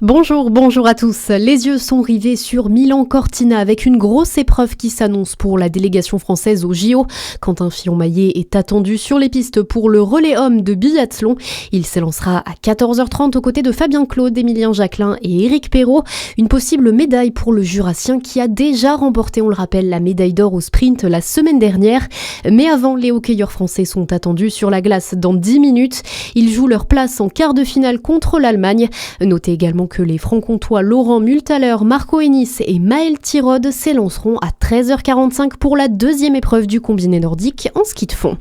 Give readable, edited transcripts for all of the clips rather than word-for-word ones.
Bonjour à tous. Les yeux sont rivés sur Milan-Cortina avec une grosse épreuve qui s'annonce pour la délégation française au JO. Quentin Fillon-Maillet est attendu sur les pistes pour le relais homme de biathlon. Il s'élancera à 14h30 aux côtés de Fabien Claude, Émilien Jacquelin et Éric Perrault. Une possible médaille pour le Jurassien qui a déjà remporté, on le rappelle, la médaille d'or au sprint la semaine dernière. Mais avant, les hockeyeurs français sont attendus sur la glace dans 10 minutes. Ils jouent leur place en quart de finale contre l'Allemagne. Notez également que les franc-comtois Laurent Multhaler, Marco Ennis et Maël Tirode s'élanceront à 13h45 pour la deuxième épreuve du combiné nordique en ski de fond.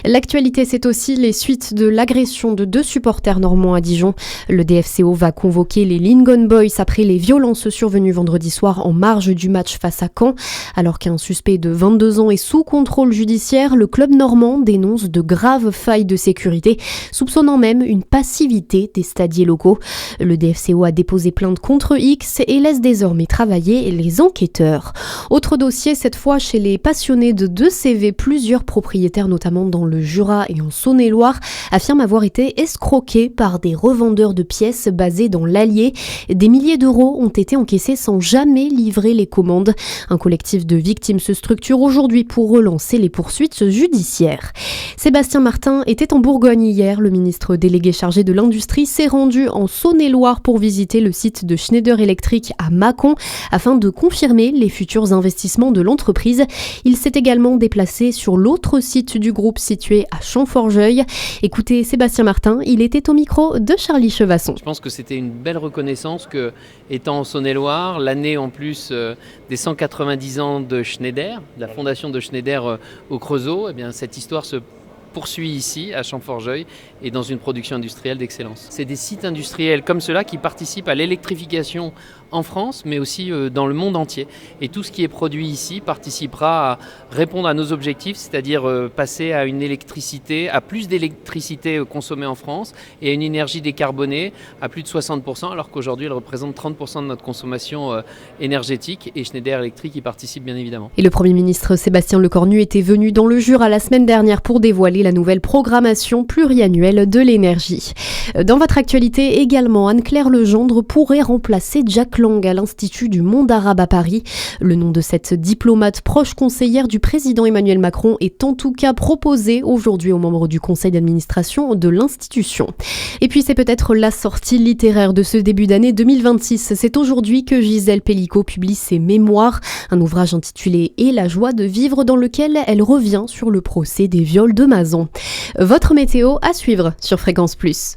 L'actualité, c'est aussi les suites de l'agression de 2 supporters normands à Dijon. Le DFCO va convoquer les Lingon Boys après les violences survenues vendredi soir en marge du match face à Caen. Alors qu'un suspect de 22 ans est sous contrôle judiciaire, le club normand dénonce de graves failles de sécurité, soupçonnant même une passivité des stadiers locaux. Le DFCO a déposé plainte contre X et laisse désormais travailler les enquêteurs. Autre dossier, cette fois chez les passionnés de 2 CV, plusieurs propriétaires, notamment dans le Jura et en Saône-et-Loire, affirment avoir été escroqués par des revendeurs de pièces basés dans l'Allier. Des milliers d'euros ont été encaissés sans jamais livrer les commandes. Un collectif de victimes se structure aujourd'hui pour relancer les poursuites judiciaires. Sébastien Martin était en Bourgogne hier. Le ministre délégué chargé de l'industrie s'est rendu en Saône-et-Loire pour visiter le site de Schneider Electric à Mâcon afin de confirmer les futurs investissements de l'entreprise. Il s'est également déplacé sur l'autre site du groupe situé à Champforgeuil. Écoutez Sébastien Martin, il était au micro de Charlie Chevasson. Je pense que c'était une belle reconnaissance que, étant en Saône-et-Loire, l'année en plus des 190 ans de Schneider, de la fondation de Schneider au Creusot, eh bien, cette histoire se poursuit ici à Champforgeuil et dans une production industrielle d'excellence. C'est des sites industriels comme ceux-là qui participent à l'électrification en France, mais aussi dans le monde entier. Et tout ce qui est produit ici participera à répondre à nos objectifs, c'est-à-dire passer à une électricité, à plus d'électricité consommée en France et à une énergie décarbonée à plus de 60%, alors qu'aujourd'hui elle représente 30% de notre consommation énergétique, et Schneider Electric y participe bien évidemment. Et le Premier ministre Sébastien Lecornu était venu dans le Jura la semaine dernière pour dévoiler la nouvelle programmation pluriannuelle de l'énergie. Dans votre actualité également, Anne-Claire Legendre pourrait remplacer Jack Lang à l'Institut du monde arabe à Paris. Le nom de cette diplomate proche conseillère du président Emmanuel Macron est en tout cas proposé aujourd'hui aux membres du conseil d'administration de l'institution. Et puis c'est peut-être la sortie littéraire de ce début d'année 2026. C'est aujourd'hui que Gisèle Pellicot publie ses mémoires, un ouvrage intitulé « Et la joie de vivre » dans lequel elle revient sur le procès des viols de Mazan. Votre météo à suivre sur Fréquence Plus.